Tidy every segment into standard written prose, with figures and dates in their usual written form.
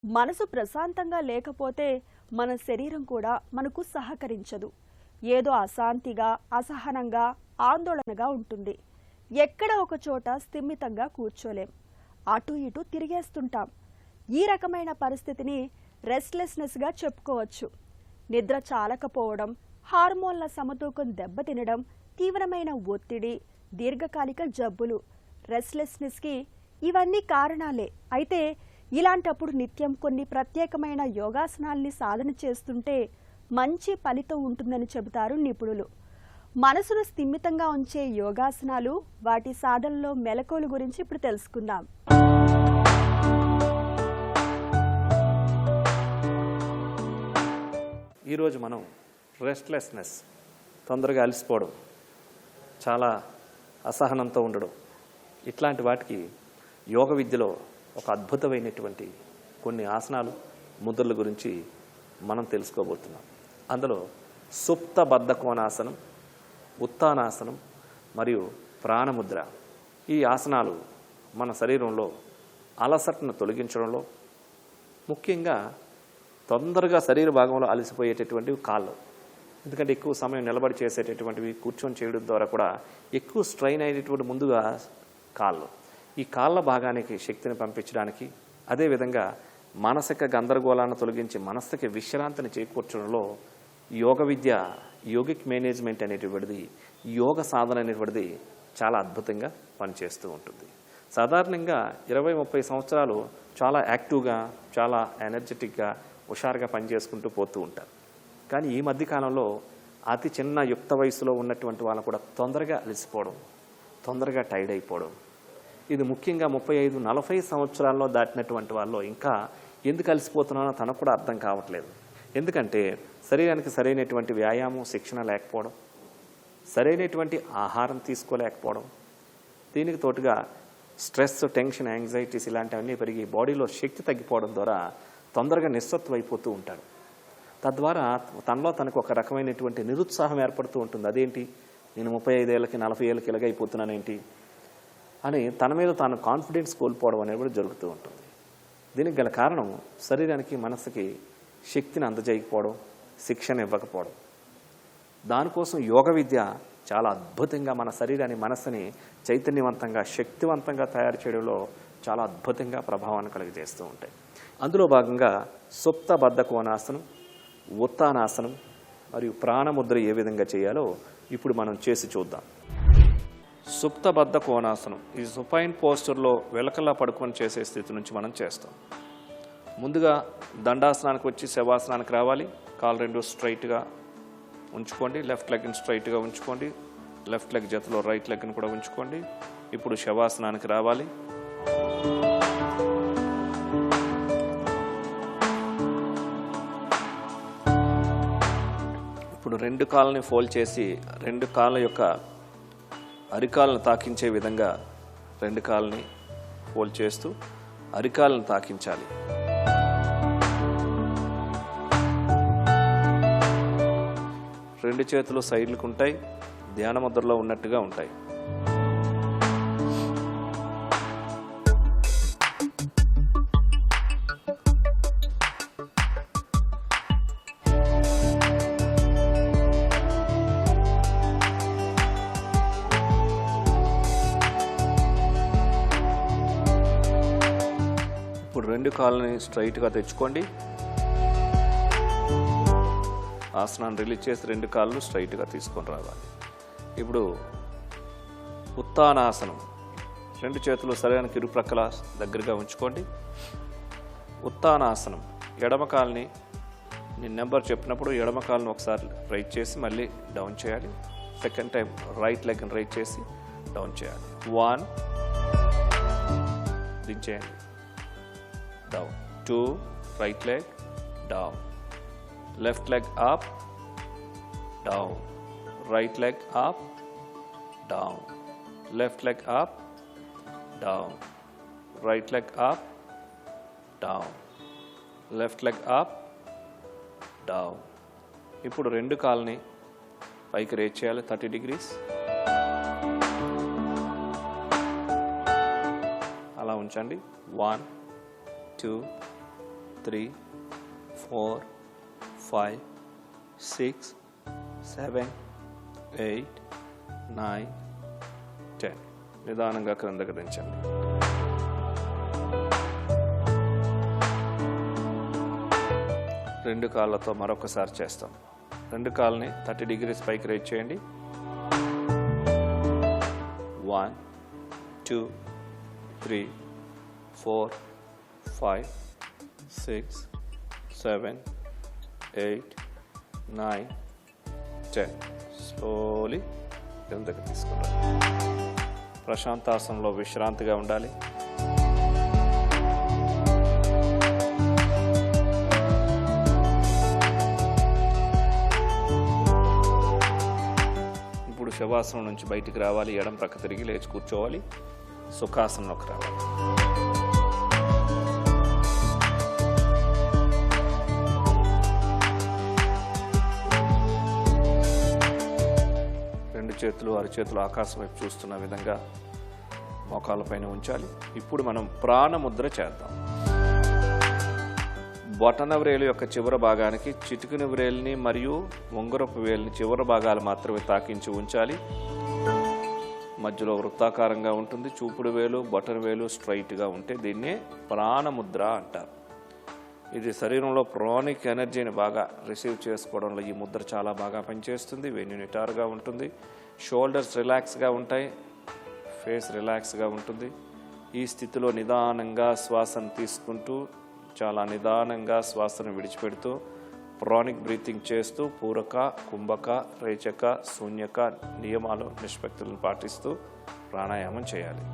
మనసు ప్రశాంతంగా లేకపోతే మన శరీరం కూడా మనకు సహకరించదు. ఏదో అశాంతిగా, అసహనంగా, ఆందోళనగా ఉంటుంది. ఎక్కడ ఒక చోట స్థిమితంగా కూర్చోలేం. అటు ఇటు తిరిగేస్తుంటాం. ఈ రకమైన పరిస్థితిని రెస్ట్లెస్నెస్గా చెప్పుకోవచ్చు. నిద్ర చాలకపోవడం, హార్మోన్ల సమతూకం దెబ్బతినడం, తీవ్రమైన ఒత్తిడి, దీర్ఘకాలిక జబ్బులు, రెస్ట్లెస్నెస్కి ఇవన్నీ కారణాలే. అయితే ఇలాంటప్పుడు నిత్యం కొన్ని ప్రత్యేకమైన యోగాసనాల్ని సాధన చేస్తుంటే మంచి ఫలితం ఉంటుందని చెబుతారు నిపుణులు. మనసును స్థిమితంగా ఉంచే యోగాసనాలు, వాటి సాధనలో మెలకువల గురించి ఇప్పుడు తెలుసుకుందాం. ఈరోజు మనం రెస్ట్లెస్నెస్, తొందరగా అలసిపోవడం, చాలా అసహనంతో ఉండడం, ఇట్లాంటి వాటికి యోగ విద్యలో ఒక అద్భుతమైనటువంటి కొన్ని ఆసనాలు, ముద్రల గురించి మనం తెలుసుకోబోతున్నాం. అందులో సుప్త బద్ధకోణాసనం, ఉత్తానాసనం మరియు ప్రాణముద్ర. ఈ ఆసనాలు మన శరీరంలో అలసటను తొలగించడంలో, ముఖ్యంగా తొందరగా శరీర భాగంలో అలసిపోయేటటువంటివి కాళ్ళు. ఎందుకంటే ఎక్కువ సమయం నిలబడి చేసేటటువంటివి, కూర్చొని చేయడం ద్వారా కూడా ఎక్కువ స్ట్రెయిన్ అయ్యేటటువంటి ముందుగా కాళ్ళు. ఈ కాళ్ళ భాగానికి శక్తిని పంపించడానికి, అదేవిధంగా మానసిక గందరగోళాన్ని తొలగించి మనస్సుకి విశ్రాంతిని చేకూర్చడంలో యోగ విద్య, యోగిక్ మేనేజ్మెంట్ అనేటువంటిది, యోగ సాధన అనేటువంటిది చాలా అద్భుతంగా పనిచేస్తూ ఉంటుంది. సాధారణంగా 20-30 సంవత్సరాలు చాలా యాక్టివ్గా, చాలా ఎనర్జెటిక్గా, హుషారుగా పనిచేసుకుంటూ పోతూ ఉంటారు. కానీ ఈ మధ్యకాలంలో అతి చిన్న యుక్త వయసులో ఉన్నటువంటి వాళ్ళు కూడా తొందరగా అలసిపోవడం, తొందరగా టైర్డ్ అయిపోవడం, ఇది ముఖ్యంగా 35-40 సంవత్సరాల్లో దాటినటువంటి వాళ్ళు ఇంకా ఎందుకు అలసిపోతున్నానో తనకు కూడా అర్థం కావట్లేదు. ఎందుకంటే శరీరానికి సరైనటువంటి వ్యాయామం, శిక్షణ లేకపోవడం, సరైనటువంటి ఆహారం తీసుకోలేకపోవడం, దీనికి తోటుగా స్ట్రెస్, టెన్షన్, యాంగ్జైటీస్ ఇలాంటివన్నీ పెరిగి బాడీలో శక్తి తగ్గిపోవడం ద్వారా తొందరగా నిస్సత్వం అయిపోతూ ఉంటాడు. తద్వారా తనలో తనకు ఒక రకమైనటువంటి నిరుత్సాహం ఏర్పడుతూ ఉంటుంది. అదేంటి, నేను 35 ఏళ్ళకి 40 ఏళ్ళకి ఇలాగైపోతున్నానేంటి అని తన మీద తాను కాన్ఫిడెన్స్ కోల్పోవడం అనేది కూడా జరుగుతూ ఉంటుంది. దీనికి గల కారణం శరీరానికి, మనసుకి శక్తిని అందజేయకపోవడం, శిక్షణ ఇవ్వకపోవడం. దానికోసం యోగ విద్య చాలా అద్భుతంగా మన శరీరాన్ని, మనస్సుని చైతన్యవంతంగా, శక్తివంతంగా తయారు చేయడంలో చాలా అద్భుతంగా ప్రభావాన్ని కలిగజేస్తూ ఉంటాయి. అందులో భాగంగా సుప్త బద్ధకోణాసనం, ఉత్తానాసనం మరియు ప్రాణముద్ర ఏ విధంగా చేయాలో ఇప్పుడు మనం చేసి చూద్దాం. సుప్త బద్ధకోణాసనం, ఈ సుపైన్ పోస్చర్లో వెలకల్లా పడుకొని చేసే స్థితి నుంచి మనం చేస్తాం. ముందుగా దండాసనానికి వచ్చి శవాసనానికి రావాలి. కాలు రెండు స్ట్రైట్గా ఉంచుకోండి. లెఫ్ట్ లెగ్ని స్ట్రైట్గా ఉంచుకోండి. లెఫ్ట్ లెగ్ జతలో రైట్ లెగ్ని కూడా ఉంచుకోండి. ఇప్పుడు శవాసనానికి రావాలి. ఇప్పుడు రెండు కాళ్ళని ఫోల్డ్ చేసి, రెండు కాళ్ళ యొక్క అరికాలను తాకించే విధంగా రెండు కాళ్ళని ఫోల్డ్ చేస్తూ అరికాలను తాకించాలి. రెండు చేతులు సైడ్లకు ఉంటాయి, ధ్యాన ముద్రలో ఉన్నట్టుగా ఉంటాయి. ఇప్పుడు రెండు కాళ్ళని స్ట్రైట్గా తెచ్చుకోండి. ఆసనాన్ని రిలీజ్ చేసి రెండు కాళ్ళు స్ట్రైట్గా తీసుకొని రావాలి. ఇప్పుడు ఉత్తానాసనం, రెండు చేతులు శరీరానికి ఇరుప్రక్కల దగ్గరగా ఉంచుకోండి. ఉత్తానాసనం, ఎడమ కాల్ని నేను నెంబర్ చెప్పినప్పుడు ఎడమ కాళ్ళని ఒకసారి రైట్ చేసి మళ్ళీ డౌన్ చేయాలి. సెకండ్ టైం రైట్ లెగ్ని రైట్ చేసి డౌన్ చేయాలి. 1, దించేయండి, down, 2, right leg, down, left leg up, down, right leg up, down, left leg up, down, right leg up, down, left leg up, down. ఇప్పుడు రెండు కాళ్ళని పైకి raise చేయాలి 30 degrees. అలా ఉంచండి. 1, 2, 3 4 5 6 7 8 9 10. నిదానంగా క్రిందకు దించండి. రెండు కాళ్ళతో మరొకసారి చేస్తాం. రెండు కాళ్ళని 30 degrees పైకి రైట్ చేయండి. 1 2 3 4 5 6 7 8 9 10. స్లోలీ కిందకి తీసుకున్నాం. ప్రశాంతాసనంలో విశ్రాంతిగా ఉండాలి. ఇప్పుడు శవాసనం నుంచి బయటికి రావాలి. ఎడం ప్రక్క తిరిగి లేచి కూర్చోవాలి. సుఖాసనంలోకి రావాలి. రెండు చేతులు అరచేతులు ఆకాశం వైపు చూస్తున్న విధంగా మోకాళ్ళపైన ఉంచాలి. ఇప్పుడు మనం ప్రాణముద్ర చేద్దాం. బొటన వ్రేలు యొక్క చివరి భాగానికి చిటికెన వ్రేలిని మరియు ఉంగరపు వేలిని చివరి భాగాలు మాత్రమే తాకించి ఉంచాలి. మధ్యలో వృత్తాకారంగా ఉంటుంది. చూపుడు వేలు బొటన వేలు స్ట్రైట్గా ఉంటే దీన్నే ప్రాణముద్ర అంటారు. ఇది శరీరంలో ప్రాణిక్ ఎనర్జీని బాగా రిసీవ్ చేసుకోవడంలో ఈ ముద్ర చాలా బాగా పనిచేస్తుంది. వెన్ను నిటారుగా ఉంటుంది. షోల్డర్స్ రిలాక్స్గా ఉంటాయి. ఫేస్ రిలాక్స్గా ఉంటుంది. ఈ స్థితిలో నిదానంగా శ్వాసను తీసుకుంటూ చాలా నిదానంగా శ్వాసను విడిచిపెడుతూ ప్రాణిక్ బ్రీతింగ్ చేస్తూ పూరక కుంభక రేచక శూన్యక నియమాలు నిష్పత్తులను పాటిస్తూ ప్రాణాయామం చేయాలి.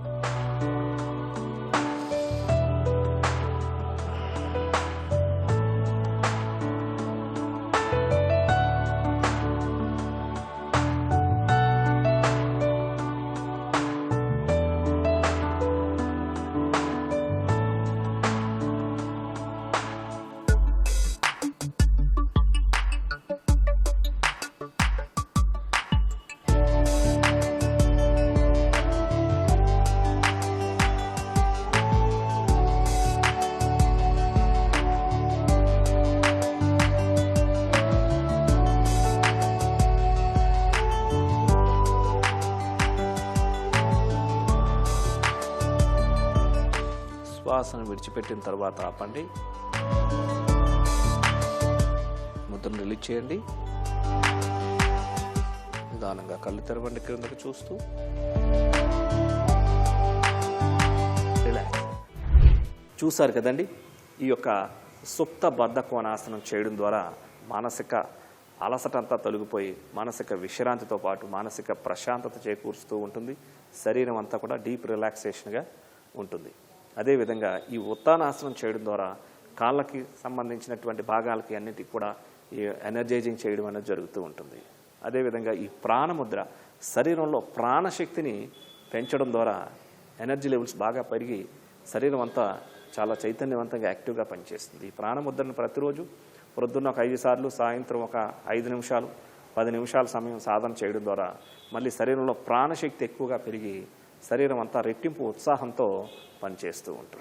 శ్వాసను విడిచిపెట్టిన తర్వాత ఆపండి. ముద్రను రిలీజ్ చేయండి. నిదానంగా కళ్ళు తెరవండి. క్రిందకు చూస్తూ రిలాక్స్. చూసారు కదండి, ఈ యొక్క సుప్త బద్ధ కోణాసనం చేయడం ద్వారా మానసిక అలసటంతా తొలగిపోయి మానసిక విశ్రాంతితో పాటు మానసిక ప్రశాంతత చేకూరుస్తూ ఉంటుంది. శరీరం అంతా కూడా డీప్ రిలాక్సేషన్గా ఉంటుంది. అదేవిధంగా ఈ ఉత్తానాసనం చేయడం ద్వారా కాళ్ళకి సంబంధించినటువంటి భాగాలకి అన్నిటికీ కూడా ఈ ఎనర్జైజింగ్ చేయడం అనేది జరుగుతూ ఉంటుంది. అదేవిధంగా ఈ ప్రాణముద్ర శరీరంలో ప్రాణశక్తిని పెంచడం ద్వారా ఎనర్జీ లెవెల్స్ బాగా పెరిగి శరీరం అంతా చాలా చైతన్యవంతంగా యాక్టివ్గా పనిచేస్తుంది. ఈ ప్రాణముద్రను ప్రతిరోజు ప్రొద్దున్న ఒక 5 సార్లు, సాయంత్రం ఒక 5 నిమిషాలు 10 నిమిషాల సమయం సాధన చేయడం ద్వారా మళ్ళీ శరీరంలో ప్రాణశక్తి ఎక్కువగా పెరిగి శరీరం అంతా రెట్టింపు ఉత్సాహంతో పనిచేస్తూ ఉంటుంది.